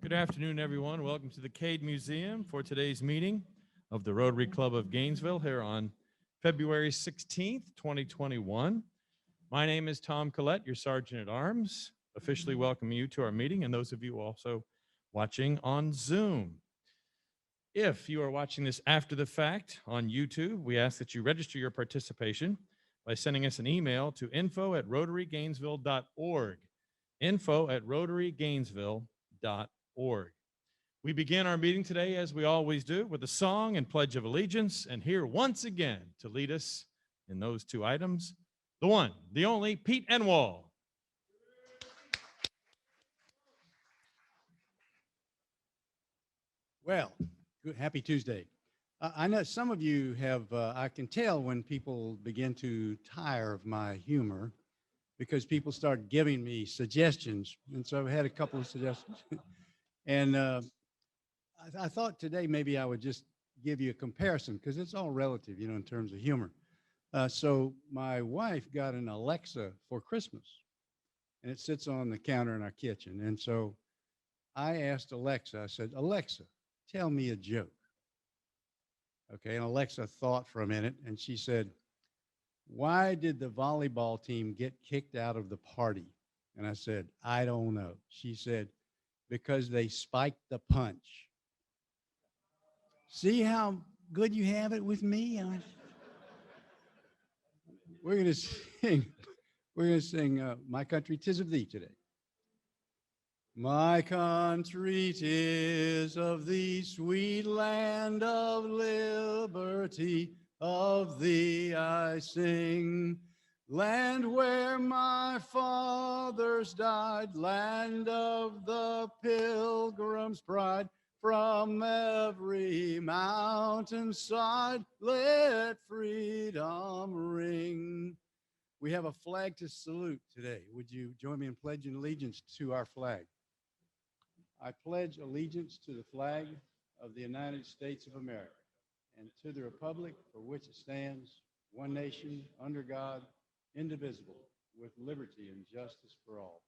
Good afternoon, everyone. Welcome to the Cade Museum for today's meeting of the Rotary Club of Gainesville here on February 16th, 2021. My name is Tom Collette, your Sergeant at Arms, officially welcoming you to our meeting, and those of you also watching on Zoom. If you are watching this after the fact on YouTube, we ask that you register your participation by sending us an email to info@rotarygainesville.org, info@rotarygainesville.org. We begin our meeting today, as we always do, with a song and Pledge of Allegiance, and here once again to lead us in those two items, the one, the only, Pete Enwall. Well, good, happy Tuesday. I know some of you have, I can tell when people begin to tire of my humor because people start giving me suggestions. And so I've had a couple of suggestions. And I thought today maybe I would just give you a comparison because it's all relative, you know, in terms of humor. So my wife got an Alexa for Christmas, and it sits on the counter in our kitchen. And so I asked Alexa, I said, Alexa, tell me a joke. Okay, and Alexa thought for a minute, and she said, why did the volleyball team get kicked out of the party? And I said, I don't know. She said, because they spiked the punch. See how good you have it with me? We're going to sing My Country 'Tis of Thee today. My country 'tis of thee, sweet land of liberty, of thee I sing. Land where my fathers died, land of the Pilgrim's pride, from every mountainside, let freedom ring. We have a flag to salute today. Would you join me in pledging allegiance to our flag? I pledge allegiance to the flag of the United States of America and to the republic for which it stands, one nation, under God, indivisible, with liberty and justice for all.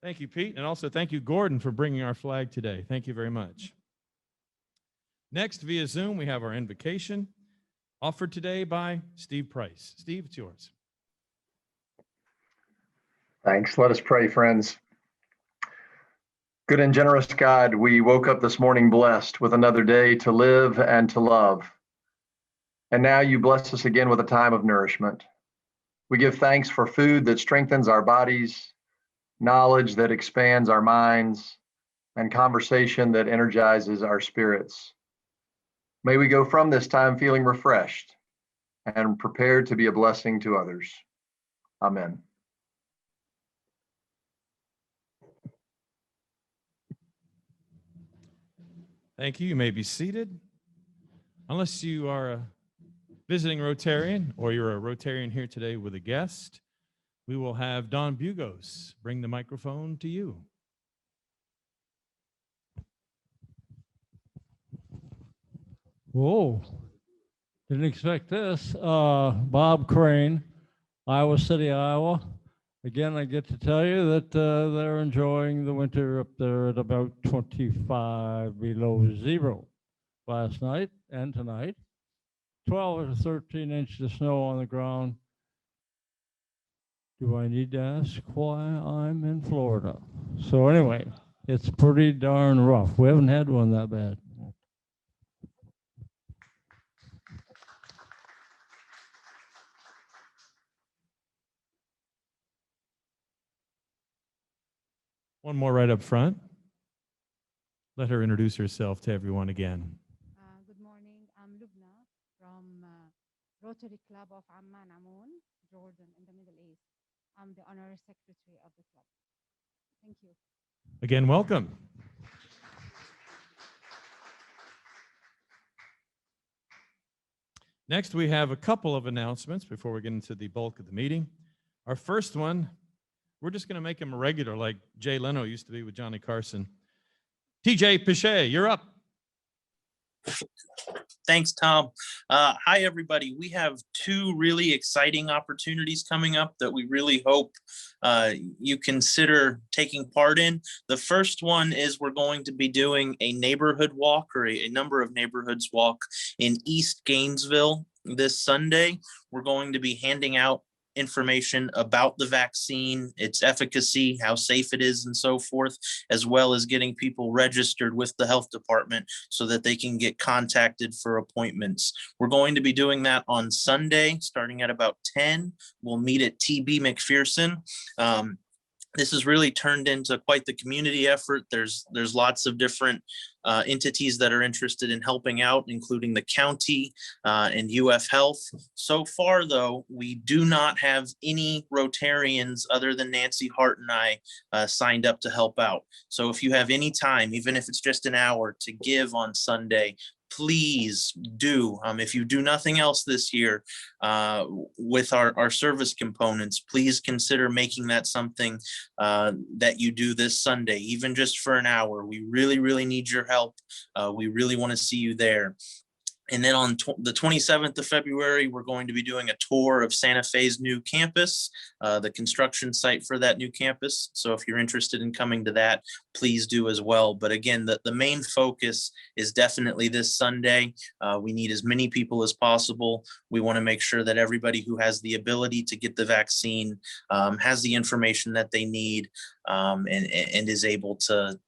Thank you, Pete, and also thank you, Gordon, for bringing our flag today. Thank you very much. Next, via Zoom, we have our invocation offered today by Steve Price. Steve, it's yours. Thanks. Let us pray, friends. Good and generous God, we woke up this morning blessed with another day to live and to love. And now you bless us again with a time of nourishment. We give thanks for food that strengthens our bodies, knowledge that expands our minds, and conversation that energizes our spirits. May we go from this time feeling refreshed and prepared to be a blessing to others. Amen. Thank you. You may be seated. Unless you are a visiting Rotarian or you're a Rotarian here today with a guest, we will have Don Bugos bring the microphone to you. Whoa, didn't expect this. Bob Crane, Iowa City, Iowa. Again, I get to tell you that they're enjoying the winter up there at about 25 below zero last night and tonight. 12 or 13 inches of snow on the ground. Do I need to ask why I'm in Florida? So anyway, it's pretty darn rough. We haven't had one that bad. One more right up front. Let her introduce herself to everyone again. Good morning. I'm Lubna from Rotary Club of Amman, Amun, Jordan, in the Middle East. I'm the honorary secretary of the club. Thank you. Again, welcome. Next, we have a couple of announcements before we get into the bulk of the meeting. Our first one, we're just going to make him a regular like Jay Leno used to be with Johnny Carson. TJ Pichet, you're up. Thanks, Tom. Hi, everybody. We have two really exciting opportunities coming up that we really hope you consider taking part in. The first one is we're going to be doing a neighborhood walk, or a number of neighborhoods walk in East Gainesville this Sunday. We're going to be handing out information about the vaccine, its efficacy, how safe it is, and so forth, as well as getting people registered with the health department so that they can get contacted for appointments. We're going to be doing that on Sunday, starting at about 10. We'll meet at TB McPherson. This has really turned into quite the community effort. There's lots of different entities that are interested in helping out, including the county and UF Health. So far, though, we do not have any Rotarians other than Nancy Hart and I signed up to help out. So if you have any time, even if it's just an hour, to give on Sunday, please do. If you do nothing else this year with our service components, please consider making that something that you do this Sunday, even just for an hour. We really, really need your help. We really want to see you there. And then on the 27th of February, we're going to be doing a tour of Santa Fe's new campus, the construction site for that new campus. So if you're interested in coming to that, please do as well. But again, the main focus is definitely this Sunday. We need as many people as possible. We want to make sure that everybody who has the ability to get the vaccine has the information that they need and is able to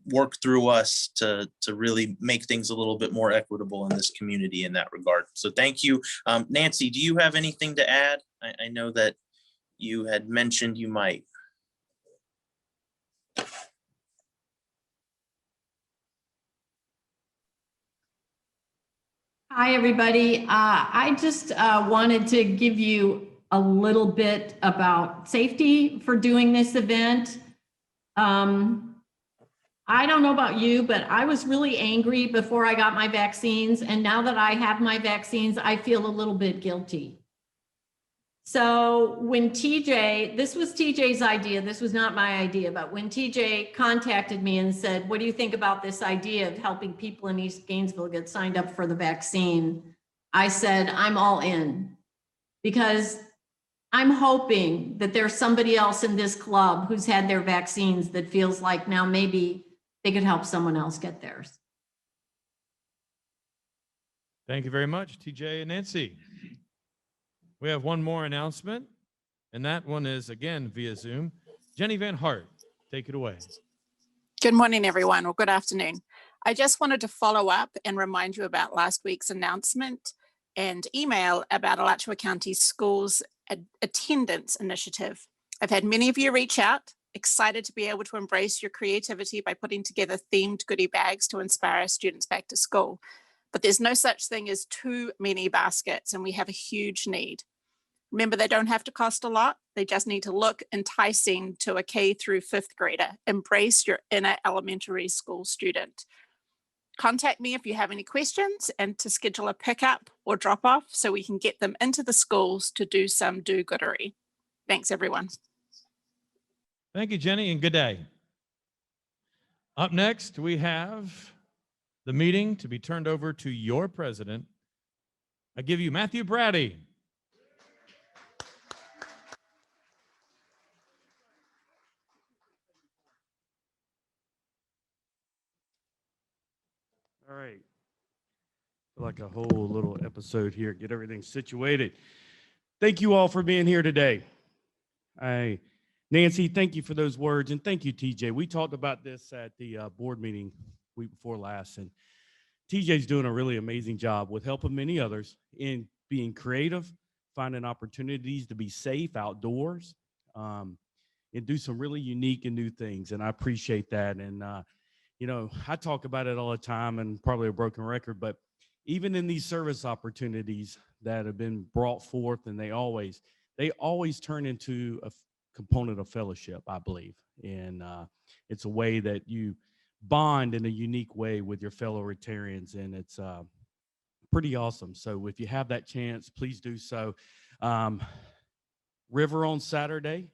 work through us to really make things a little bit more equitable in this community in that regard. So thank you. Nancy, do you have anything to add? I know that you had mentioned you might. Hi, everybody. I just wanted to give you a little bit about safety for doing this event. I don't know about you, but I was really angry before I got my vaccines. And now that I have my vaccines, I feel a little bit guilty. So when this was TJ's idea, this was not my idea, but when TJ contacted me and said, what do you think about this idea of helping people in East Gainesville get signed up for the vaccine? I said, I'm all in, because I'm hoping that there's somebody else in this club who's had their vaccines that feels like now maybe they could help someone else get theirs. Thank you very much, TJ and Nancy. We have one more announcement, and that one is again via Zoom. Jenny Van Hart, take it away. Good morning, everyone, or good afternoon. I just wanted to follow up and remind you about last week's announcement and email about Alachua County Schools attendance initiative. I've had many of you reach out, excited to be able to embrace your creativity by putting together themed goodie bags to inspire our students back to school. But there's no such thing as too many baskets, and we have a huge need. Remember, they don't have to cost a lot. They just need to look enticing to a K through 5th grader. Embrace your inner elementary school student. Contact me if you have any questions and to schedule a pickup or drop off so we can get them into the schools to do some do-goodery. Thanks, everyone. Thank you, Jenny, and good day. Up next, we have the meeting to be turned over to your president. I give you Matthew Brady. All right. Like a whole little episode here, get everything situated. Thank you all for being here today. Nancy, thank you for those words, and thank you, TJ. We talked about this at the board meeting week before last, and TJ's doing a really amazing job with helping many others in being creative, finding opportunities to be safe outdoors, and do some really unique and new things, and I appreciate that. And you know, I talk about it all the time, and probably a broken record, but even in these service opportunities that have been brought forth, and they always turn into a component of fellowship, I believe. And it's a way that you bond in a unique way with your fellow Rotarians, and it's pretty awesome. So if you have that chance, please do so. River on Saturday,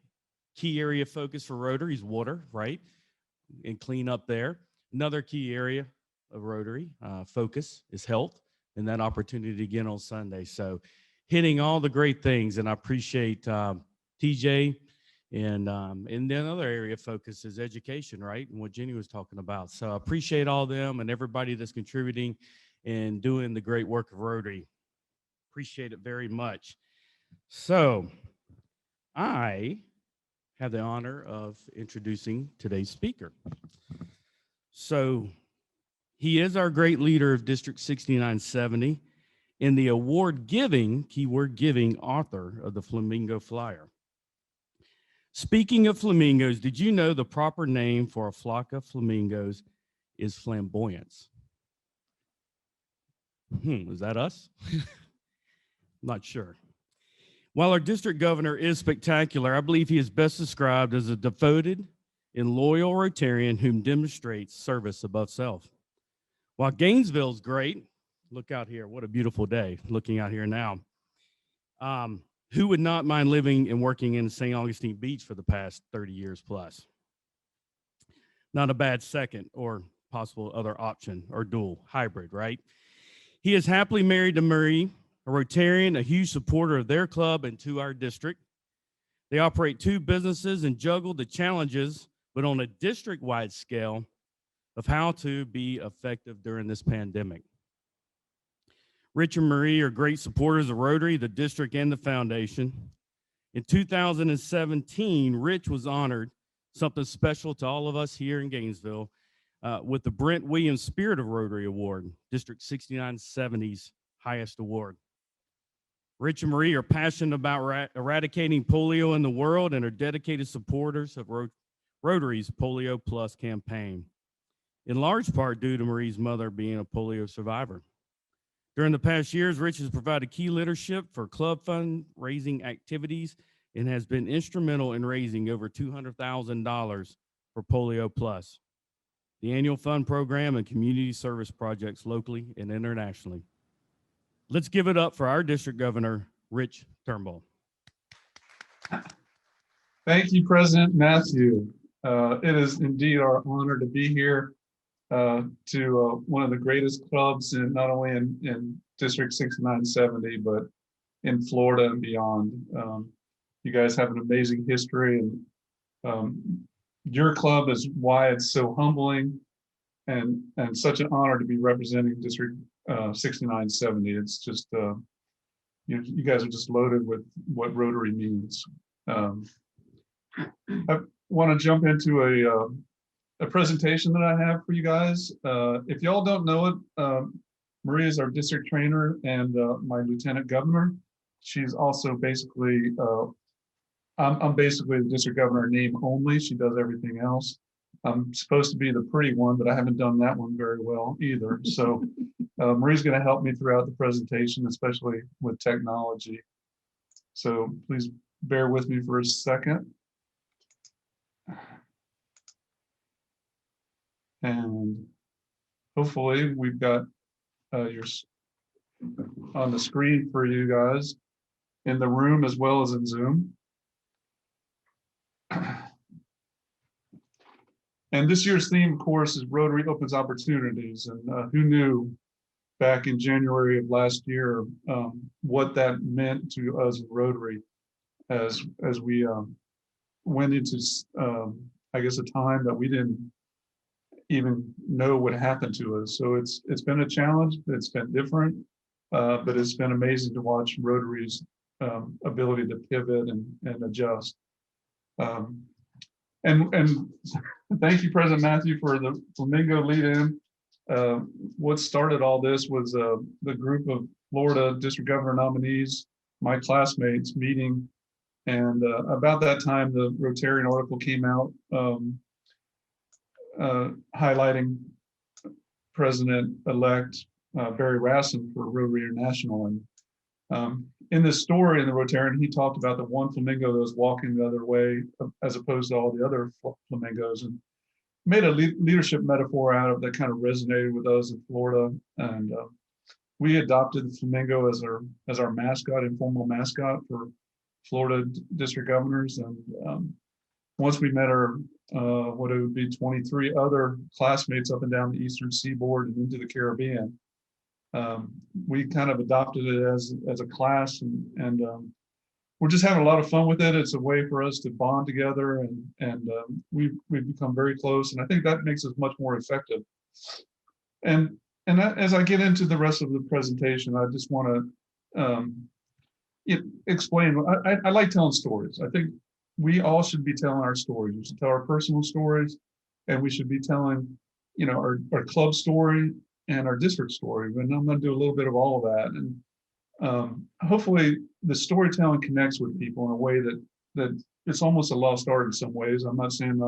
key area of focus for Rotary is water, right? And clean up there. Another key area of Rotary. Focus is health, and that opportunity again on Sunday. So hitting all the great things, and I appreciate TJ, and then another area of focus is education, right? And what Jenny was talking about. So I appreciate all them and everybody that's contributing and doing the great work of Rotary. Appreciate it very much. So I have the honor of introducing today's speaker. So he is our great leader of District 6970 and the award giving, keyword giving, author of the Flamingo Flyer. Speaking of flamingos, did you know the proper name for a flock of flamingos is flamboyance? Is that us? Not sure. While our district governor is spectacular, I believe he is best described as a devoted and loyal Rotarian whom demonstrates service above self. While Gainesville's great, look out here, what a beautiful day, looking out here now. Who would not mind living and working in St. Augustine Beach for the past 30 years plus? Not a bad second or possible other option or dual hybrid, right? He is happily married to Marie, a Rotarian, a huge supporter of their club and to our district. They operate 2 businesses and juggle the challenges, but on a district-wide scale of how to be effective during this pandemic. Rich and Marie are great supporters of Rotary, the district, and the foundation. In 2017, Rich was honored, something special to all of us here in Gainesville, with the Brent Williams Spirit of Rotary Award, District 6970's highest award. Rich and Marie are passionate about eradicating polio in the world and are dedicated supporters of Rotary's Polio Plus campaign, in large part due to Marie's mother being a polio survivor. During the past years, Rich has provided key leadership for club fundraising activities and has been instrumental in raising over $200,000 for Polio Plus, the annual fund program and community service projects locally and internationally. Let's give it up for our district governor, Rich Turnbull. Thank you, President Matthew. It is indeed our honor to be here to one of the greatest clubs in not only in District 6970, but in Florida and beyond. You guys have an amazing history, and your club is why it's so humbling and such an honor to be representing District 6970. It's just, you guys are just loaded with what Rotary means. I want to jump into a presentation that I have for you guys. If y'all don't know it, Maria is our district trainer and my lieutenant governor. She's also basically, I'm basically the district governor name only. She does everything else. I'm supposed to be the pretty one, but I haven't done that one very well either. So Maria's going to help me throughout the presentation, especially with technology. So please bear with me for a second. And hopefully we've got yours on the screen for you guys in the room as well as in Zoom. And this year's theme, of course, is Rotary Opens Opportunities. And who knew back in January of last year what that meant to us in Rotary as we went into, I guess, a time that we didn't even know what happened to us. So it's been a challenge. It's been different, but it's been amazing to watch Rotary's ability to pivot and adjust. And thank you, President Matthew, for the Flamingo lead-in. What started all this was the group of Florida District Governor nominees, my classmates, meeting. And about that time, the Rotarian article came out highlighting President-elect Barry Rassin for Rotary International. And in this story in the Rotarian, he talked about the one flamingo that was walking the other way as opposed to all the other flamingos, and made a leadership metaphor out of that kind of resonated with us in Florida. And we adopted the flamingo as our mascot, informal mascot for Florida district governors. And once we met our, what it would be 23 other classmates up and down the Eastern Seaboard and into the Caribbean, we kind of adopted it as a class, and we're just having a lot of fun with it. It's a way for us to bond together, and we've become very close, and I think that makes us much more effective. And as I get into the rest of the presentation, I just want to explain. I like telling stories. I think we all should be telling our stories. We should tell our personal stories, and we should be telling, our club story and our district story. And I'm going to do a little bit of all of that. And hopefully the storytelling connects with people in a way that it's almost a lost art in some ways. I'm not saying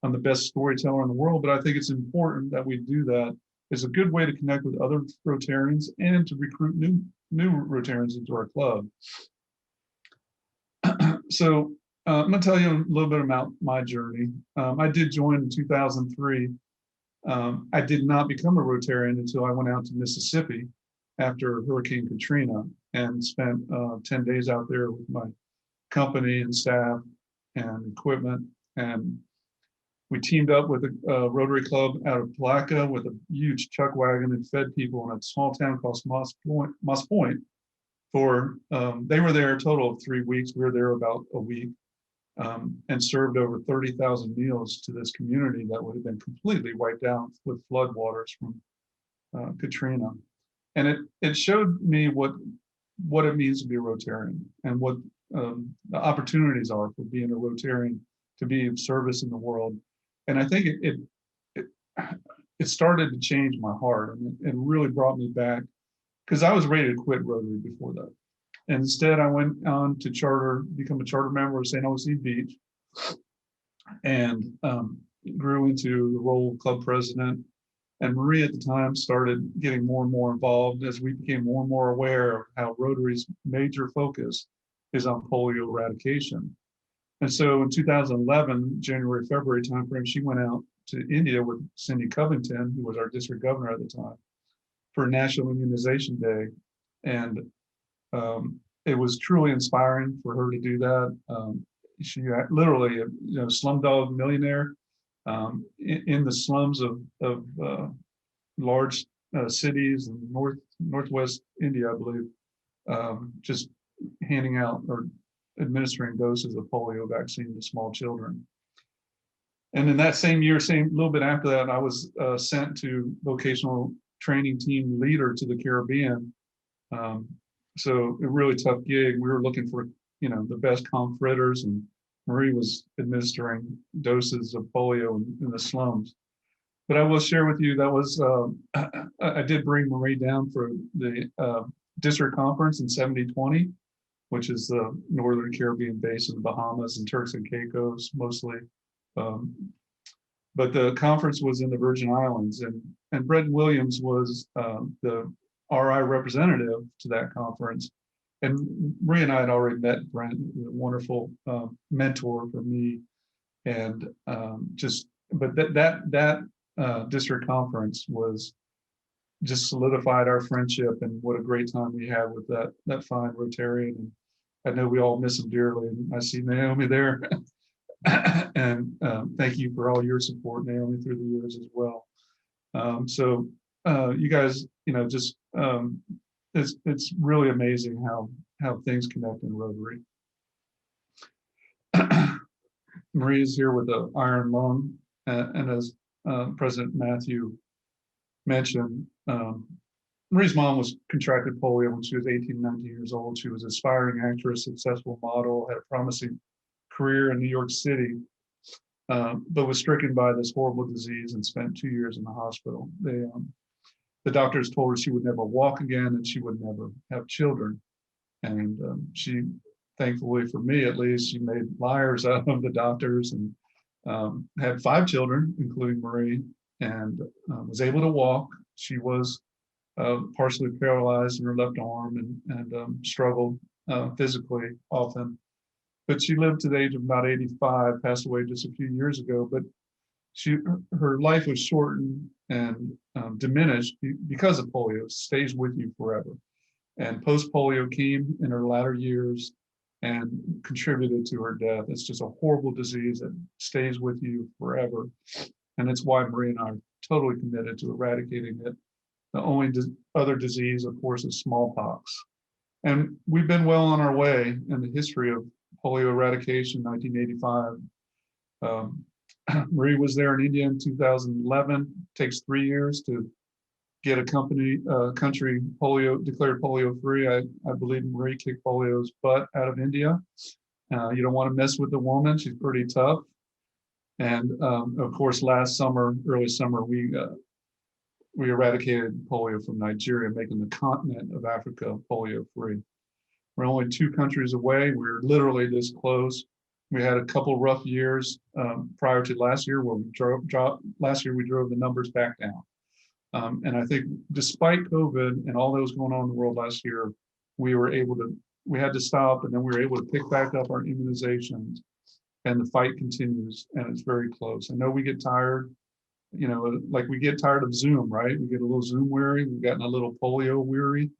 I'm the best storyteller in the world, but I think it's important that we do that. It's a good way to connect with other Rotarians and to recruit new Rotarians into our club. So I'm going to tell you a little bit about my journey. I did join in 2003. I did not become a Rotarian until I went out to Mississippi after Hurricane Katrina and spent 10 days out there with my company and staff and equipment. And we teamed up with a Rotary Club out of Palatka with a huge chuck wagon and fed people in a small town called Moss Point for, they were there a total of 3 weeks. We were there about a week, and served over 30,000 meals to this community that would have been completely wiped out with floodwaters from Katrina. And it showed me what it means to be a Rotarian and what the opportunities are for being a Rotarian to be of service in the world. And I think it started to change my heart, and it really brought me back, because I was ready to quit Rotary before that. And instead, I went on to become a charter member of St. Augustine Beach, and grew into the role of club president. And Marie at the time started getting more and more involved as we became more and more aware of how Rotary's major focus is on polio eradication. And so in 2011, January, February timeframe, she went out to India with Cindy Covington, who was our district governor at the time, for National Immunization Day. And it was truly inspiring for her to do that. She literally, slumdog millionaire, in the slums of large cities in northwest India, I believe, just handing out or administering doses of polio vaccine to small children. And in that same year, a little bit after that, I was sent to vocational training team leader to the Caribbean. So a really tough gig. We were looking for, the best conf fritters, and Marie was administering doses of polio in the slums. But I will share with you, that was, I did bring Marie down for the district conference in 7020, which is the Northern Caribbean basin, the Bahamas and Turks and Caicos mostly. But the conference was in the Virgin Islands, and Brett Williams was the RI representative to that conference. And Marie and I had already met Brent, a wonderful mentor for me. And but that district conference was just solidified our friendship, and what a great time we had with that fine Rotarian. And I know we all miss him dearly, and I see Naomi there. And thank you for all your support, Naomi, through the years as well. So you guys, just it's really amazing how things connect in Rotary. Marie is here with the iron lung, and as President Matthew mentioned, Marie's mom was contracted polio when she was 18, 19 years old. She was an aspiring actress, successful model, had a promising career in New York City, but was stricken by this horrible disease and spent 2 years in the hospital. The doctors told her she would never walk again and she would never have children. And she, thankfully for me at least, she made liars out of the doctors and had 5 children, including Marie, and was able to walk. She was partially paralyzed in her left arm and struggled physically often. But she lived to the age of about 85, passed away just a few years ago. But her life was shortened and diminished because of polio. It stays with you forever. And post-polio came in her latter years. and contributed to her death. It's just a horrible disease that stays with you forever. And it's why Marie and I are totally committed to eradicating it. The only other disease, of course, is smallpox. And we've been well on our way in the history of polio eradication, 1985. Marie was there in India in 2011. It takes 3 years to get a country polio declared polio free. I believe Marie kicked polio's butt out of India. You don't want to mess with the woman. She's pretty tough. And of course, last summer, early summer, we eradicated polio from Nigeria, making the continent of Africa polio free. We're only 2 countries away. We're literally this close. We had a couple rough years prior to last year where we drove the numbers back down. And I think despite COVID and all that was going on in the world last year, we had to stop, and then we were able to pick back up our immunizations, and the fight continues, and it's very close. I know we get tired, like we get tired of Zoom, right? We get a little Zoom weary, we've gotten a little polio weary,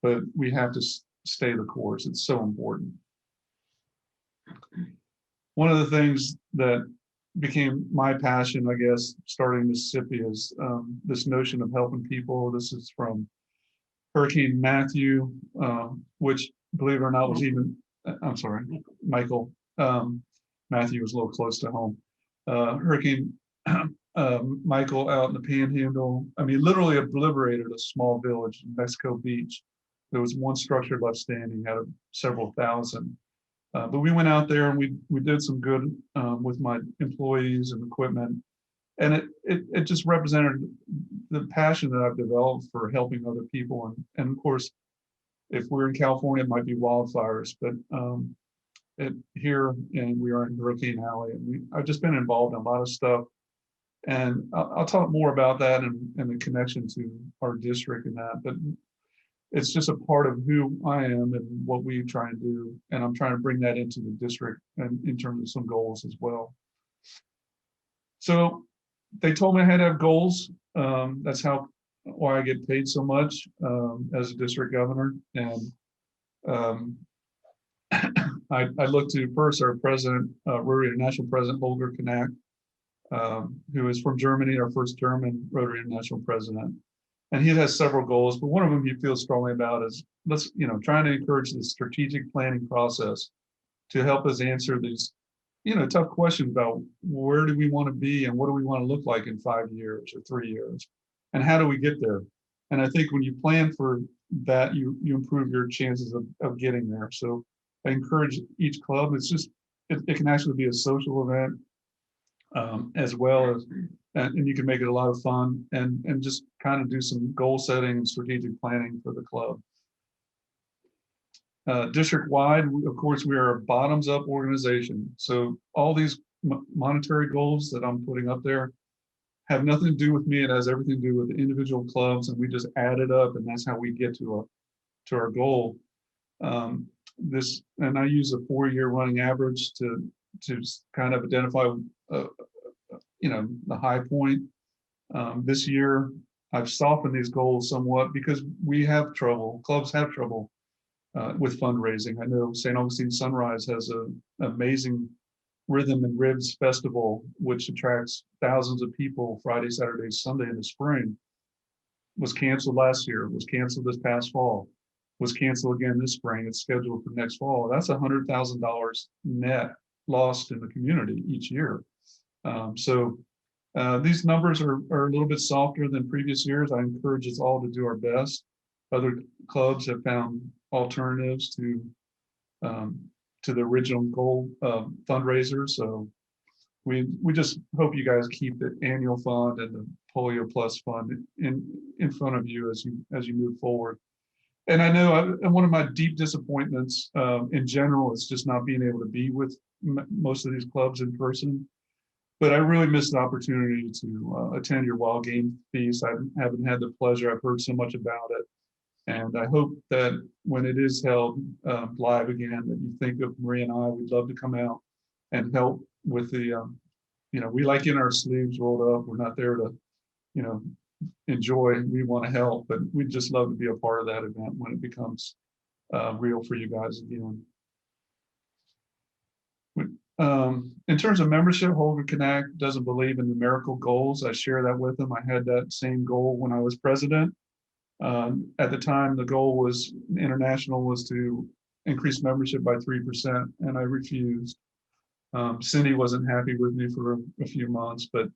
but we have to stay the course. It's so important. One of the things that became my passion, I guess, starting in Mississippi is this notion of helping people. This is from Hurricane Matthew, which, believe it or not, was Michael. Matthew was a little close to home. Hurricane Michael out in the Panhandle, I mean, literally obliterated a small village in Mexico Beach. There was one structure left standing out of several thousand. But we went out there and we did some good with my employees and equipment. And it just represented the passion that I've developed for helping other people. And of course, if we're in California, it might be wildfires, but here, and we are in Hurricane Alley, and I've just been involved in a lot of stuff. And I'll talk more about that and the connection to our district and that, but it's just a part of who I am and what we try and do. And I'm trying to bring that into the district and in terms of some goals as well. So they told me I had to have goals. That's why I get paid so much as a district governor. And I look to first our president, Rotary International President Holger Knack, who is from Germany, our first German Rotary International president. And he has several goals, but one of them he feels strongly about is trying to encourage the strategic planning process to help us answer these, tough questions about where do we want to be and what do we want to look like in 5 years or 3 years, and how do we get there? And I think when you plan for that, you improve your chances of getting there. So I encourage each club. It's just it can actually be a social event as well as. And you can make it a lot of fun and just kind of do some goal setting and strategic planning for the club. District-wide, of course, we are a bottoms-up organization. So all these monetary goals that I'm putting up there have nothing to do with me. It has everything to do with the individual clubs, and we just add it up, and that's how we get to our goal. And I use a 4-year running average to kind of identify the high point. This year, I've softened these goals somewhat because clubs have trouble with fundraising. I know St. Augustine Sunrise has an amazing Rhythm and Ribs Festival, which attracts thousands of people Friday, Saturday, Sunday in the spring. Was canceled last year, was canceled this past fall, was canceled again this spring. It's scheduled for next fall. That's $100,000 net lost in the community each year. So these numbers are a little bit softer than previous years. I encourage us all to do our best. Other clubs have found alternatives to the original goal fundraiser. So we just hope you guys keep the annual fund and the Polio Plus fund in front of you as you move forward. And I know one of my deep disappointments in general is just not being able to be with most of these clubs in person. But I really missed the opportunity to attend your Wild Game Feast. I haven't had the pleasure. I've heard so much about it. And I hope that when it is held live again, that you think of Marie and I. We'd love to come out and help with the, we like getting our sleeves rolled up. We're not there to, enjoy. We want to help, but we'd just love to be a part of that event when it becomes real for you guys again. In terms of membership, Holger Connect doesn't believe in numerical goals. I share that with them. I had that same goal when I was president. At the time, the goal was international was to increase membership by 3%, and I refused. Cindy wasn't happy with me for a few months, but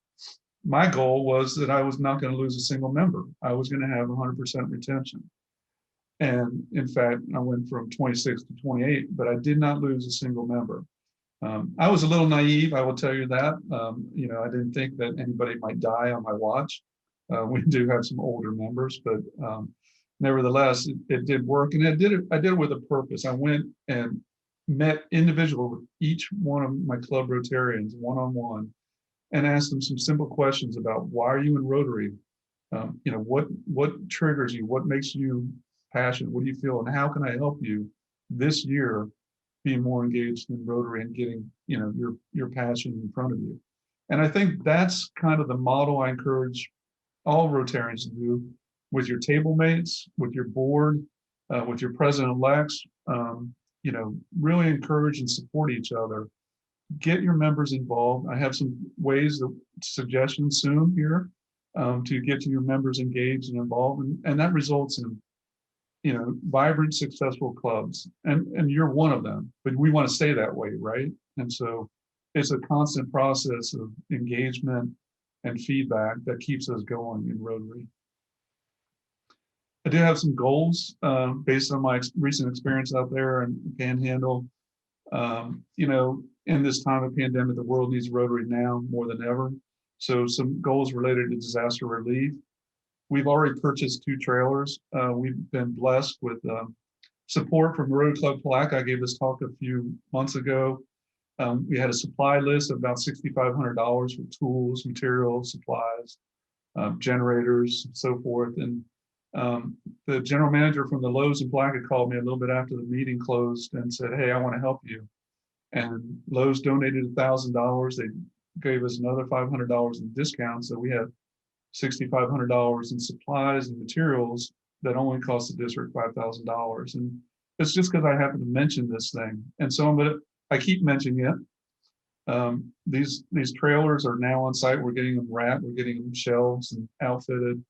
my goal was that I was not going to lose a single member. I was going to have 100% retention. And in fact, I went from 26 to 28, but I did not lose a single member. I was a little naive, I will tell you that. I didn't think that anybody might die on my watch. We do have some older members, but nevertheless, it did work, and I did it with a purpose. I went and met individually with each one of my club Rotarians one-on-one and asked them some simple questions about why are you in Rotary? What triggers you? What makes you passionate? What do you feel? And how can I help you this year be more engaged in Rotary and getting your passion in front of you? And I think that's kind of the model I encourage all Rotarians to do with your table mates, with your board, with your president-elects. Really encourage and support each other. Get your members involved. I have some suggestions soon here to get your members engaged and involved, and that results in vibrant, successful clubs, and you're one of them, but we want to stay that way, right? And so it's a constant process of engagement and feedback that keeps us going in Rotary. I do have some goals based on my recent experience out there in Panhandle. In this time of pandemic, the world needs Rotary now more than ever. So some goals related to disaster relief. We've already purchased 2 trailers. We've been blessed with support from Rotary Club Palaca. I gave this talk a few months ago. We had a supply list of about $6,500 for tools, materials, supplies, generators, and so forth. And the general manager from the Lowe's in Palaca called me a little bit after the meeting closed and said, "Hey, I want to help you." And Lowe's donated $1,000. They gave us another $500 in discounts. So we had $6,500 in supplies and materials that only cost the district $5,000. And it's just because I happen to mention this thing. And so I keep mentioning it. These trailers are now on site. We're getting them wrapped. We're getting them shelves and outfitted.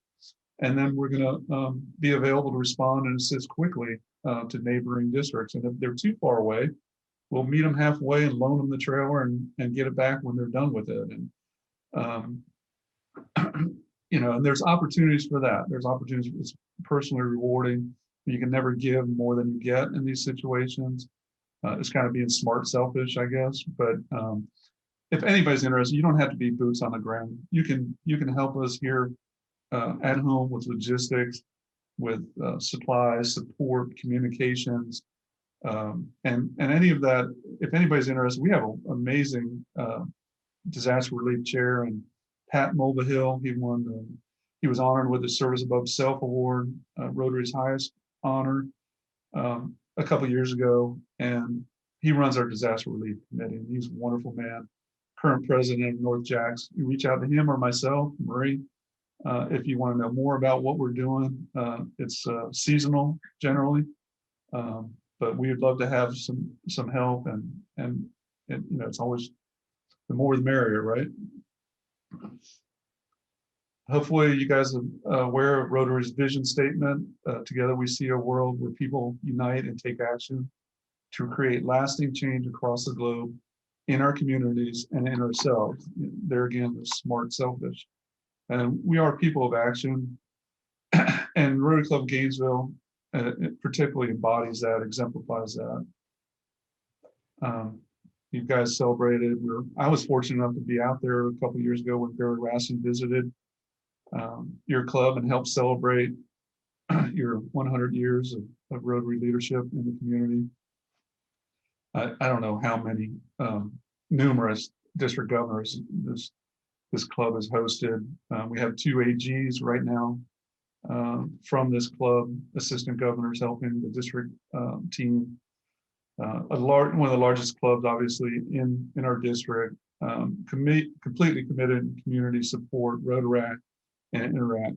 And then we're going to be available to respond and assist quickly to neighboring districts. And if they're too far away, we'll meet them halfway and loan them the trailer and get it back when they're done with it. And and there's opportunities for that. There's opportunities. It's personally rewarding. You can never give more than you get in these situations. It's kind of being smart, selfish, I guess. But if anybody's interested, you don't have to be boots on the ground. You can help us here at home with logistics, with supplies, support, communications, and any of that. If anybody's interested, we have an amazing disaster relief chair, and Pat Mulvihill, he was honored with the Service Above Self Award, Rotary's highest honor, a couple of years ago, and he runs our disaster relief committee. And he's a wonderful man, current president of North Jacks. You reach out to him or myself, Marie, if you want to know more about what we're doing. It's seasonal generally, but we would love to have some help, and it's always the more the merrier, right? Hopefully you guys are aware of Rotary's vision statement. Together we see a world where people unite and take action to create lasting change across the globe, in our communities and in ourselves. There again, the smart, selfish. And we are people of action. And Rotary Club Gainesville particularly embodies that, exemplifies that. You guys celebrated. I was fortunate enough to be out there a couple of years ago when Barry Rassin visited your club and helped celebrate your 100 years of Rotary leadership in the community. I don't know how many numerous district governors this club has hosted. We have 2 AGs right now from this club, assistant governors helping the district team. One of the largest clubs, obviously, in our district, completely committed to community support, Rotaract, and Interact.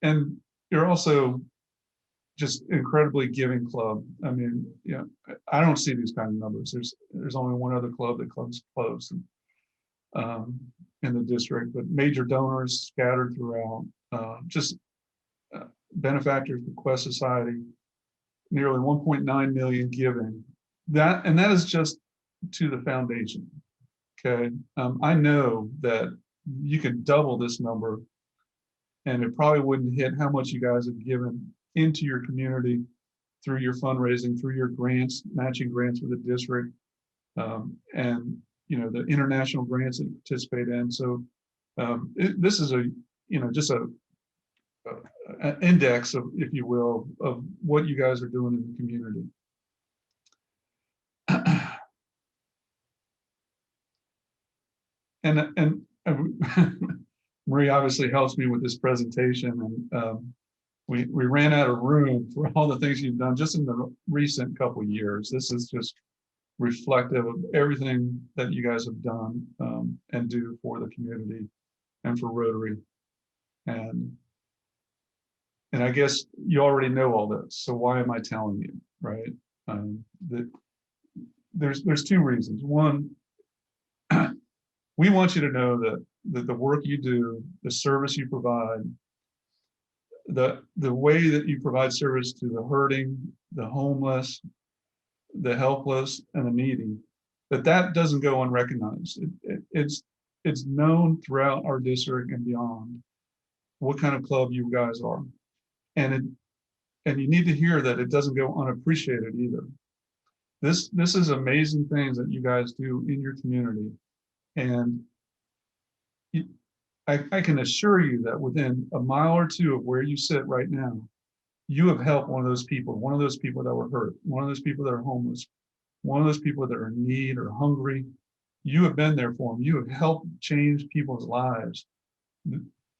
And you're also just incredibly giving club. I mean, yeah, I don't see these kind of numbers. There's only one other club that clubs close in the district, but major donors scattered throughout. Just benefactors, Bequest Society, nearly 1.9 million giving. That is just to the foundation. Okay, I know that you could double this number, and it probably wouldn't hit how much you guys have given into your community through your fundraising, through your grants, matching grants with the district, and the international grants that you participate in. So this is just an index of, if you will, of what you guys are doing in the community. And Marie obviously helps me with this presentation, and we ran out of room for all the things you've done just in the recent couple of years. This is just reflective of everything that you guys have done and do for the community and for Rotary. And I guess you already know all this, so why am I telling you, right? That there's two reasons. One, we want you to know that the work you do, the service you provide, the way that you provide service to the hurting, the homeless, the helpless, and the needy, that doesn't go unrecognized. It's known throughout our district and beyond what kind of club you guys are, and you need to hear that it doesn't go unappreciated either. This is amazing things that you guys do in your community, and I can assure you that within a mile or two of where you sit right now, you have helped one of those people that were hurt, one of those people that are homeless, one of those people that are in need or hungry. You have been there for them. You have helped change people's lives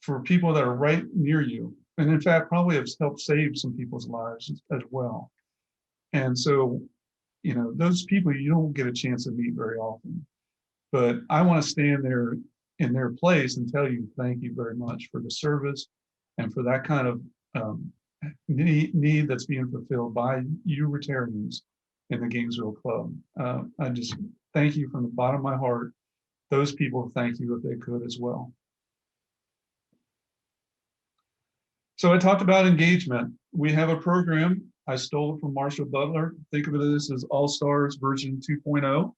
for people that are right near you. And in fact, probably have helped save some people's lives as well. And so, those people you don't get a chance to meet very often. But I want to stand there in their place and tell you thank you very much for the service and for that kind of need that's being fulfilled by you Rotarians in the Gainesville Club. I just thank you from the bottom of my heart. Those people thank you if they could as well. So I talked about engagement. We have a program. I stole it from Marshall Butler. Think of it as All Stars version 2.0.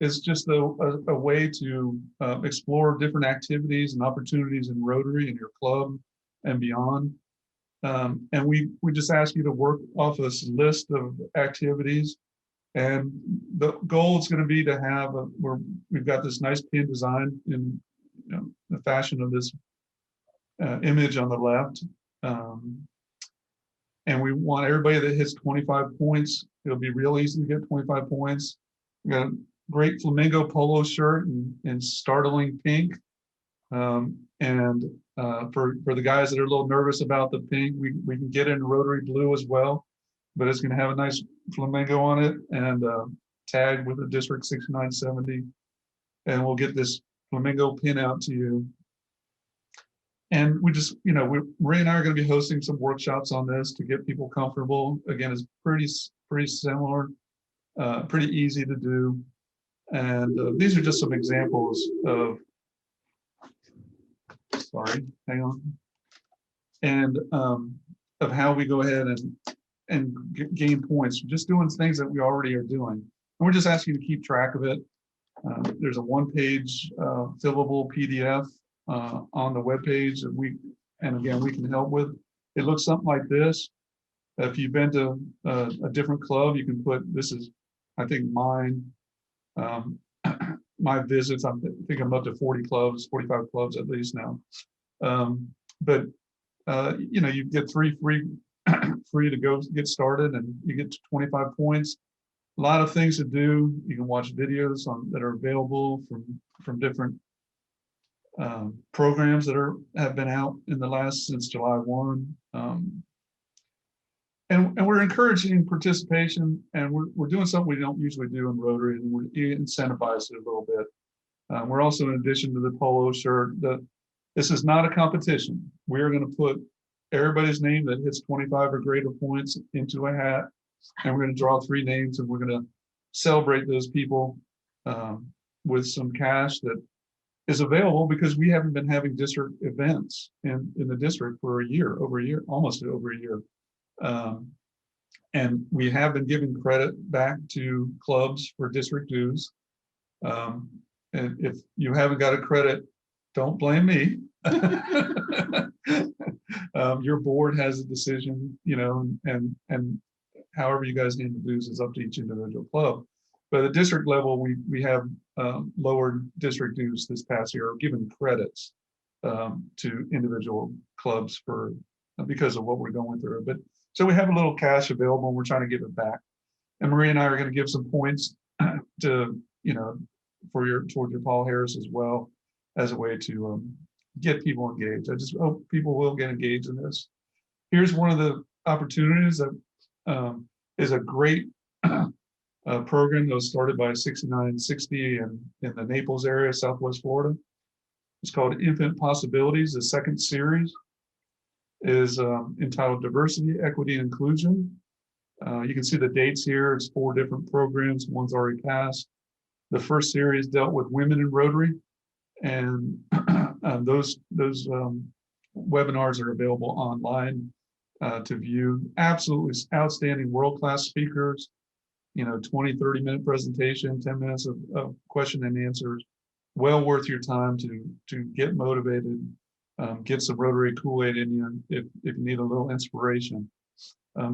It's just a way to explore different activities and opportunities in Rotary and your club and beyond. And we just ask you to work off this list of activities. And the goal is going to be to have we've got this nice pin design in the fashion of this image on the left. And we want everybody that hits 25 points. It'll be real easy to get 25 points. We got a great flamingo polo shirt in startling pink. And for the guys that are a little nervous about the pink, we can get in Rotary blue as well, but it's going to have a nice flamingo on it and tagged with a District 6970. And we'll get this flamingo pin out to you. And we just, Marie and I are going to be hosting some workshops on this to get people comfortable. Again, it's pretty similar, pretty easy to do. And these are just some examples of, hang on. And of how we go ahead and gain points, just doing things that we already are doing. And we're just asking you to keep track of it. There's a one-page fillable PDF on the webpage that we can help with. It looks something like this. If you've been to a different club, you can put, this is, I think, mine. My visits, I think I'm up to 40 clubs, 45 clubs at least now. But you get free to go get started, and you get to 25 points. A lot of things to do. You can watch videos that are available from different programs that have been out in the since July 1. And we're encouraging participation, and we're doing something we don't usually do in Rotary, and we're incentivized it a little bit. We're also, in addition to the polo shirt, this is not a competition. We're going to put everybody's name that hits 25 or greater points into a hat. And we're going to draw 3 names and we're going to celebrate those people with some cash that is available because we haven't been having district events in the district for over a year, almost over a year. And we have been giving credit back to clubs for district dues. And if you haven't got a credit, don't blame me. Your board has a decision, and however you guys handle dues is up to each individual club. But at the district level, we have lowered district dues this past year, or given credits to individual clubs because of what we're going through. But so we have a little cash available, and we're trying to give it back. And Marie and I are going to give some points to towards your Paul Harris as well, as a way to get people engaged. I just hope people will get engaged in this. Here's one of the opportunities that is a great program that was started by 6960 in the Naples area, Southwest Florida. It's called Infant Possibilities. The second series is entitled Diversity, Equity, and Inclusion. You can see the dates here. It's 4 different programs. One's already passed. The first series dealt with women in Rotary, and those webinars are available online to view. Absolutely outstanding world-class speakers, 20, 30-minute presentation, 10 minutes of question and answers. Well worth your time to get motivated, get some Rotary Kool-Aid in you if you need a little inspiration.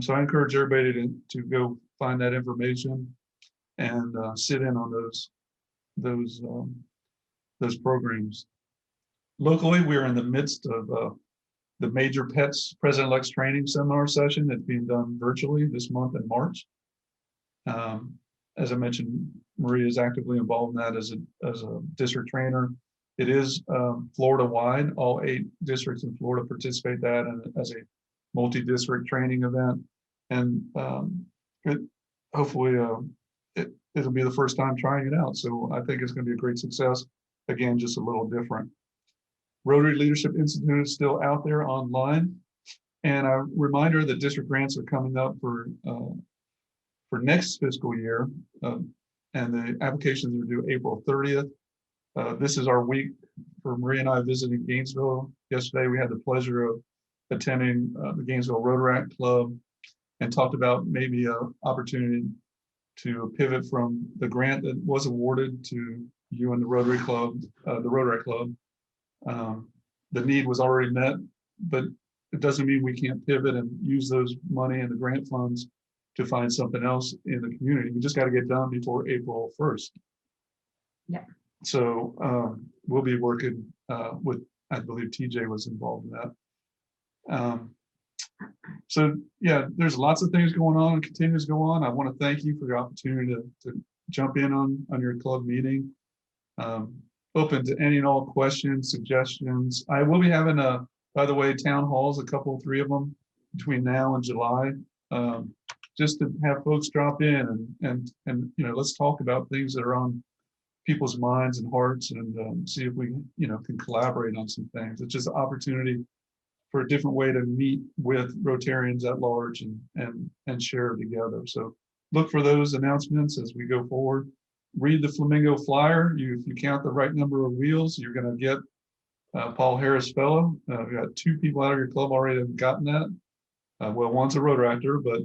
So I encourage everybody to go find that information and sit in on those programs. Locally, we're in the midst of the Major Pets President-elect's training seminar session that's being done virtually this month in March. As I mentioned, Maria is actively involved in that as a district trainer. It is Florida-wide. All 8 districts in Florida participate in that as a multi-district training event. And hopefully it'll be the first time trying it out. So I think it's going to be a great success. Again, just a little different. Rotary Leadership Institute is still out there online. And a reminder that district grants are coming up for next fiscal year. And the applications are due April 30th. This is our week for Maria and I visiting Gainesville. Yesterday, we had the pleasure of attending the Gainesville Rotaract Club and talked about maybe an opportunity to pivot from the grant that was awarded to you and the Rotary Club, the Rotaract Club. The need was already met, but it doesn't mean we can't pivot and use those money and the grant funds to find something else in the community. We just got to get done before April 1st. Yeah. So we'll be working with, I believe TJ was involved in that. So yeah, there's lots of things going on and continues to go on. I want to thank you for the opportunity to jump in on your club meeting. Open to any and all questions, suggestions. I will be having by the way, town halls, 3 of them between now and July, just to have folks drop in and let's talk about things that are on people's minds and hearts, and see if we can collaborate on some things. It's just an opportunity for a different way to meet with Rotarians at large and share together. So look for those announcements as we go forward. Read the Flamingo flyer. If you count the right number of wheels, you're going to get Paul Harris Fellow. We got 2 people out of your club already have gotten that. Well, one's a Rotaractor, but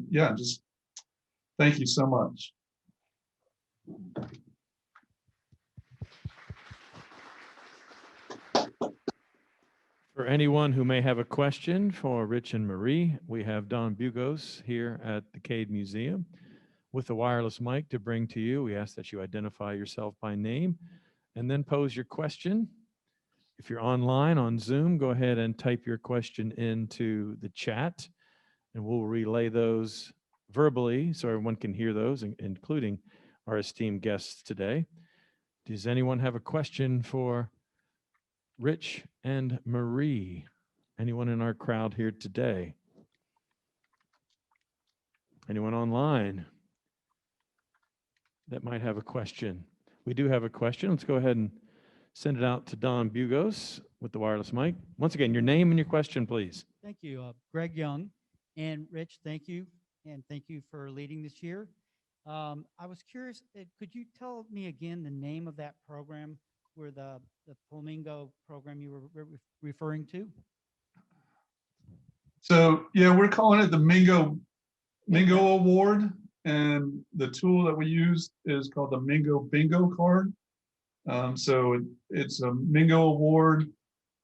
yeah, just thank you so much. For anyone who may have a question for Rich and Marie, we have Don Bugos here at the Cade Museum with a wireless mic to bring to you. We ask that you identify yourself by name and then pose your question. If you're online on Zoom, go ahead and type your question into the chat, and we'll relay those verbally so everyone can hear those, including our esteemed guests today. Does anyone have a question for Rich and Marie? Anyone in our crowd here today? Anyone online that might have a question? We do have a question. Let's go ahead and send it out to Don Bugos with the wireless mic. Once again, your name and your question, please. Thank you, Greg Young. And Rich, thank you. And thank you for leading this year. I was curious, could you tell me again the name of that program where the Flamingo program you were referring to? So yeah, we're calling it the Mingo Award. And the tool that we use is called the Mingo Bingo card. So it's a Mingo Award.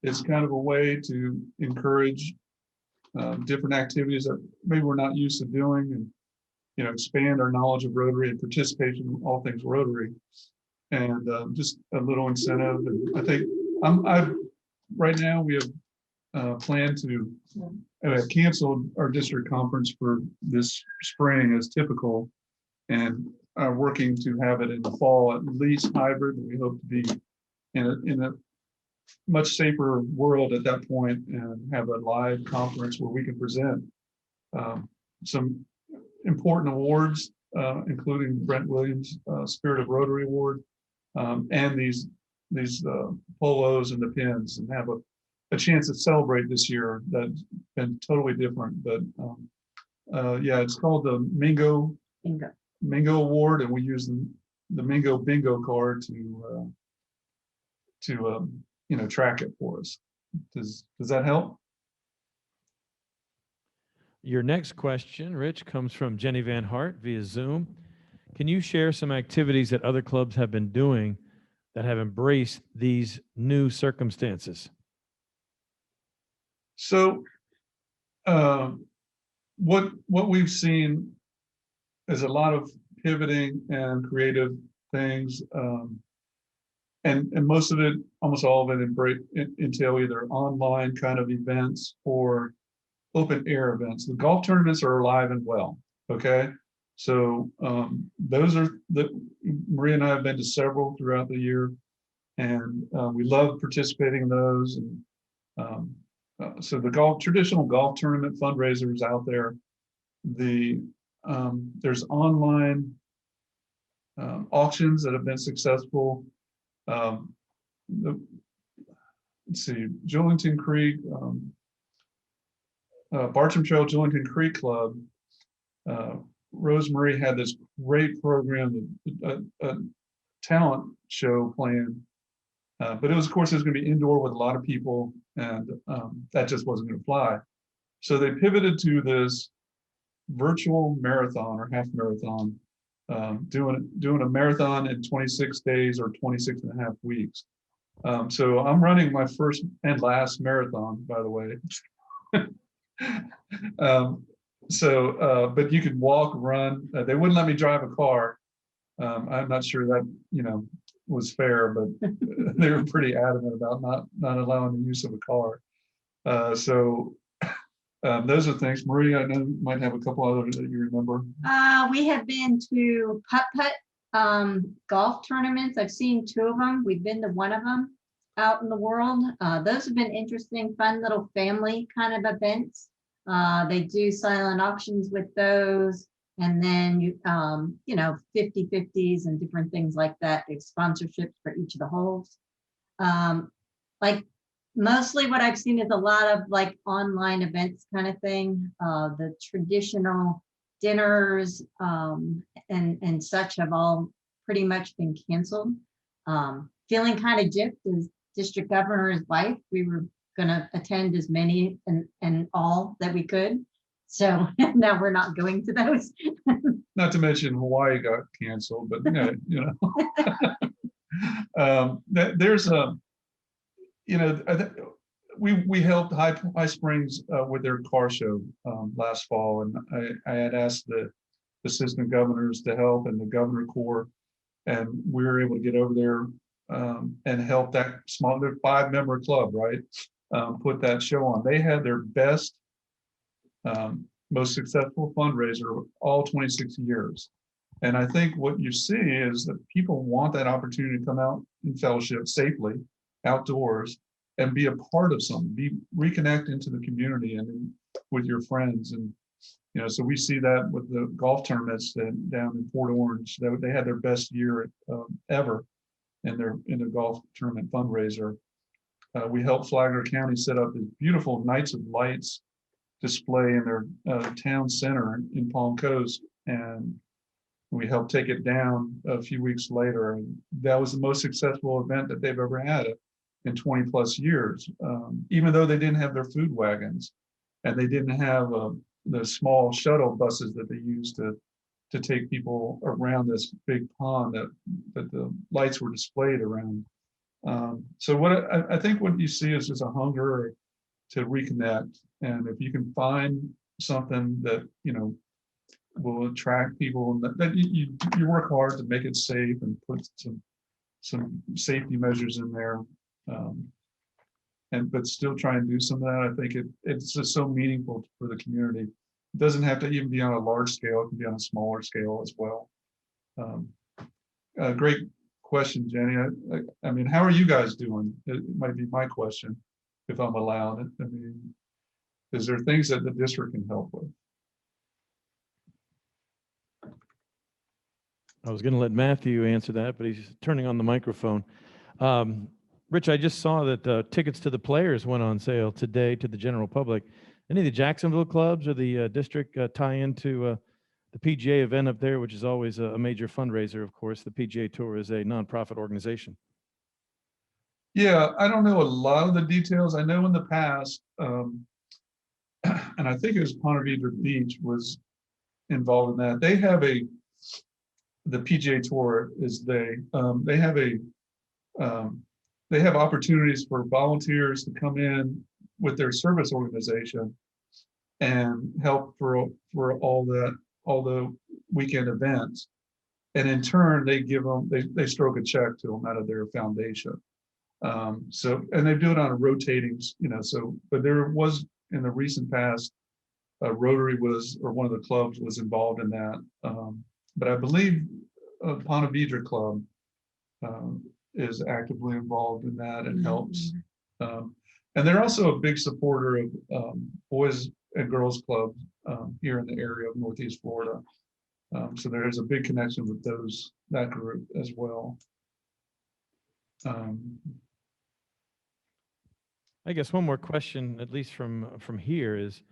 It's kind of a way to encourage different activities that maybe we're not used to doing, and expand our knowledge of Rotary and participation in all things Rotary, and just a little incentive. And I think right now we have planned to canceled our district conference for this spring as typical, and are working to have it in the fall, at least hybrid. We hope to be in a much safer world at that point and have a live conference where we can present some important awards, including Brent Williams Spirit of Rotary Award, and these polos and the pins, and have a chance to celebrate this year that's been totally different. But yeah, it's called the Mingo Award, and we use the Mingo Bingo card to track it for us. Does that help? Your next question, Rich, comes from Jenny Van Hart via Zoom. Can you share some activities that other clubs have been doing that have embraced these new circumstances? So what we've seen is a lot of pivoting and creative things, and most of it, almost all of it, entail either online kind of events or open air events. The golf tournaments are alive and well. Okay, so those are Maria and I have been to several throughout the year, and we love participating in those. And so the traditional golf tournament fundraisers out there, there's online auctions that have been successful. Let's see, Julington Creek, Bartram Trail Julington Creek Club, Rosemary had this great program, a talent show planned, but of course it was going to be indoor with a lot of people, and that just wasn't going to fly. So they pivoted to this virtual marathon or half marathon, doing a marathon in 26 days or 26 and a half weeks. So I'm running my first and last marathon, by the way. But you could walk, run. They wouldn't let me drive a car. I'm not sure that was fair, but they were pretty adamant about not allowing the use of a car. Those are things. Maria, I know you might have a couple others that you remember. We have been to putt golf tournaments. I've seen 2 of them. We've been to one of them out in the world. Those have been interesting, fun little family kind of events. They do silent auctions with those, and then 50/50s and different things like that. They have sponsorships for each of the holes. Like mostly what I've seen is a lot of like online events kind of thing. The traditional dinners and such have all pretty much been canceled. Feeling kind of gypped as district governor's wife. We were going to attend as many and all that we could. So now we're not going to those. Not to mention Hawaii got canceled, but there's we helped High Springs with their car show last fall, and I had asked the assistant governors to help and the governor corps, and we were able to get over there and help that small 5-member club, right? Put that show on. They had their best, most successful fundraiser all 26 years. And I think what you see is that people want that opportunity to come out in fellowship safely, outdoors, and be a part of something, reconnect into the community and with your friends. And, so we see that with the golf tournaments down in Port Orange. They had their best year ever. in their golf tournament fundraiser. We helped Flagler County set up this beautiful Nights of Lights display in their town center in Palm Coast, and we helped take it down a few weeks later. And that was the most successful event that they've ever had in 20 plus years, even though they didn't have their food wagons and they didn't have the small shuttle buses that they used to take people around this big pond that the lights were displayed around. So what I think what you see is just a hunger to reconnect. And if you can find something that, will attract people, and that you work hard to make it safe and put some safety measures in there, but still try and do some of that. I think it's just so meaningful for the community. It doesn't have to even be on a large scale. It can be on a smaller scale as well. Great question, Jenny. I mean, how are you guys doing? It might be my question, if I'm allowed. I mean, is there things that the district can help with? I was going to let Matthew answer that, but he's turning on the microphone. Rich, I just saw that tickets to the Players went on sale today to the general public. Any of the Jacksonville clubs or the district tie into the PGA event up there, which is always a major fundraiser, of course. The PGA Tour is a nonprofit organization. Yeah, I don't know a lot of the details. I know in the past, and I think it was Ponte Vedra Beach was involved in that. They have the PGA Tour is they have opportunities for volunteers to come in with their service organization and help for all the weekend events, and in turn they give them they stroke a check to them out of their foundation. So, and they do it on a rotating, but there was in the recent past, Rotary or one of the clubs was involved in that. But I believe Ponte Vedra Club is actively involved in that and helps. And they're also a big supporter of boys and girls clubs here in the area of Northeast Florida. So there is a big connection with that group as well. I guess one more question, at least from here, is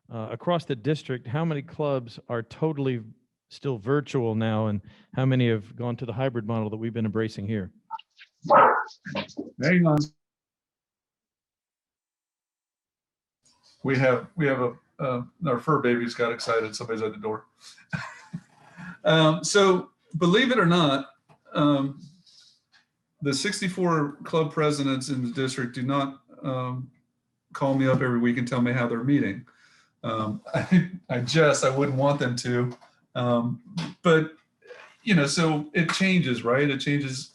across the district, how many clubs are totally still virtual now, and how many have gone to the hybrid model that we've been embracing here? Hang on. We have our fur babies got excited. Somebody's at the door. So believe it or not, the 64 club presidents in the district do not call me up every week and tell me how they're meeting. I wouldn't want them to, but so it changes, right? It changes.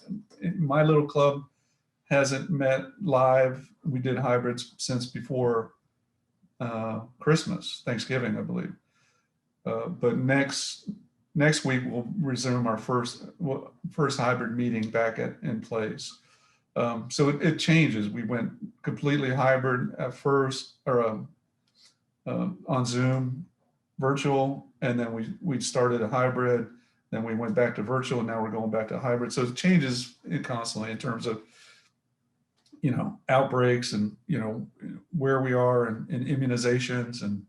My little club hasn't met live. We did hybrids since before Christmas, Thanksgiving, I believe. But next week we'll resume our first hybrid meeting back in place. So it changes. We went completely hybrid at first, or on Zoom, virtual, and then we started a hybrid. Then we went back to virtual, and now we're going back to hybrid. So it changes constantly in terms of outbreaks and where we are in immunizations, and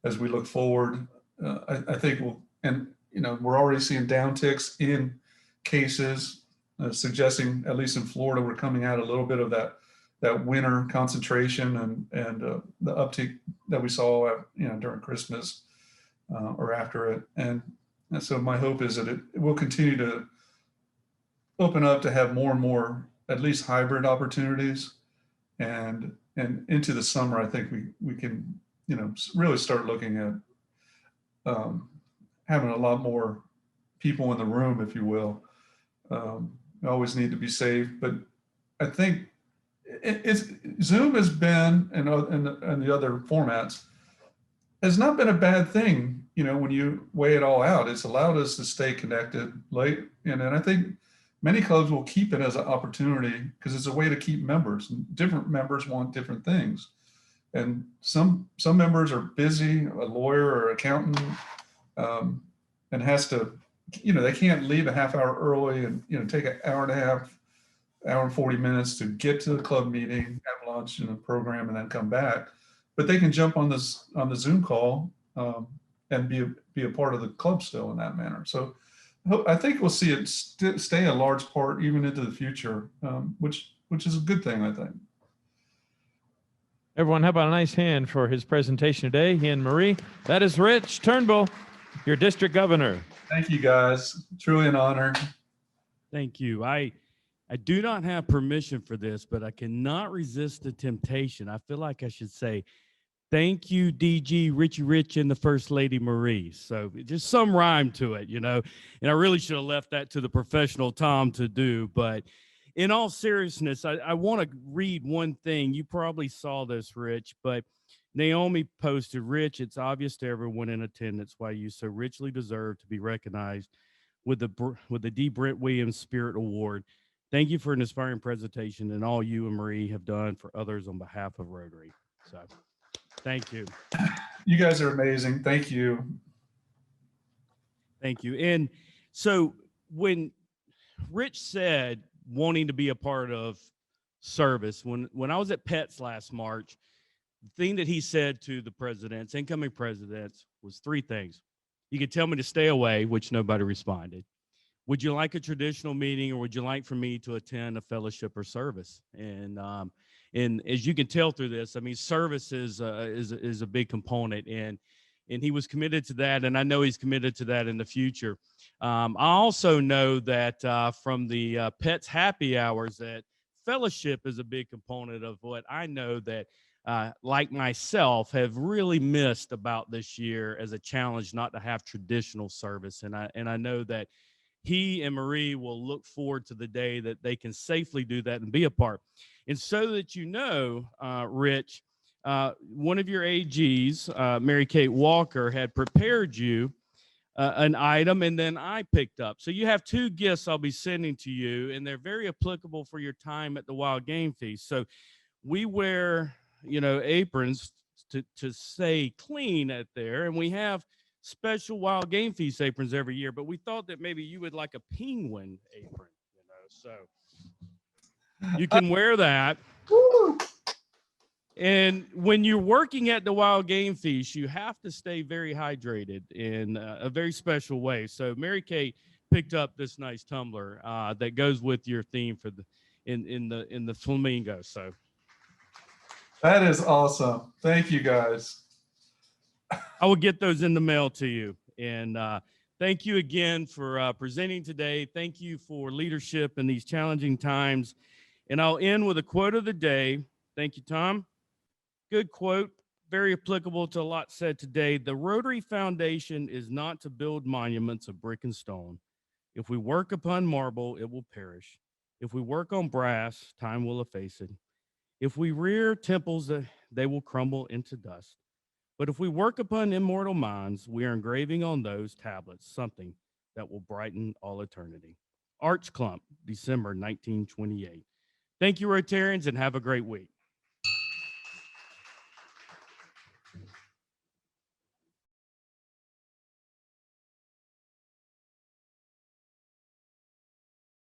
as we look forward, I think we're already seeing downticks in cases, suggesting, at least in Florida, we're coming out a little bit of that winter concentration and the uptick that we saw during Christmas or after it, and so my hope is that it will continue to open up to have more and more at least hybrid opportunities, and into the summer I think we can really start looking at having a lot more people in the room, if you will. We always need to be safe, but I think Zoom has been, and the other formats, has not been a bad thing. When you weigh it all out, it's allowed us to stay connected late. And I think many clubs will keep it as an opportunity because it's a way to keep members. And different members want different things. And some members are busy, a lawyer or accountant, and has to, they can't leave a half hour early and, take an hour and a half hour and 40 minutes to get to the club meeting, have lunch and a program, and then come back. But they can jump on the Zoom call and be a part of the club still in that manner. So I think we'll see it stay a large part even into the future, which is a good thing, I think. Everyone, how about a nice hand for his presentation today? He and Marie. That is Rich Turnbull, your district governor. Thank you, guys. Truly an honor. Thank you. I do not have permission for this, but I cannot resist the temptation. I feel like I should say, thank you, DG Rich and the First Lady Marie. So just some rhyme to it, you know, and I really should have left that to the professional Tom to do. But in all seriousness, I want to read one thing. You probably saw this, Rich, but Naomi posted, Rich, it's obvious to everyone in attendance why you so richly deserve to be recognized with the D. Brent Williams Spirit Award. Thank you for an inspiring presentation and all you and Marie have done for others on behalf of Rotary. So thank you. You guys are amazing. Thank you. Thank you. And so when Rich said wanting to be a part of service, when I was at Pets last March, the thing that he said to the presidents, incoming presidents, was three things. You could tell me to stay away, which nobody responded. Would you like a traditional meeting, or would you like for me to attend a fellowship or service? And as you can tell through this, I mean, service is a big component, and he was committed to that, and I know he's committed to that in the future. I also know that from the Pets Happy Hours that fellowship is a big component of what I know that like myself have really missed about this year as a challenge not to have traditional service. And I know that he and Marie will look forward to the day that they can safely do that and be a part. And so that you know, Rich, one of your AGs, Mary Kate Walker, had prepared you an item, and then I picked up. So you have two gifts I'll be sending to you, and they're very applicable for your time at the Wild Game Feast. So we wear, you know, aprons to stay clean at there, and we have special Wild Game Feast aprons every year, but we thought that maybe you would like a penguin apron, you know, so you can wear that. And when you're working at the Wild Game Feast, you have to stay very hydrated in a very special way. So Mary Kate picked up this nice tumbler that goes with your theme for the in the flamingo. So that is awesome. Thank you, guys. I will get those in the mail to you. And thank you again for presenting today. Thank you for leadership in these challenging times. And I'll end with a quote of the day. Thank you, Tom. Good quote, very applicable to a lot said today. The Rotary Foundation is not to build monuments of brick and stone. If we work upon marble, it will perish. If we work on brass, time will efface it. If we rear temples, they will crumble into dust. But if we work upon immortal minds, we are engraving on those tablets something that will brighten all eternity. Arch Clump, December 1928. Thank you, Rotarians, and have a great week.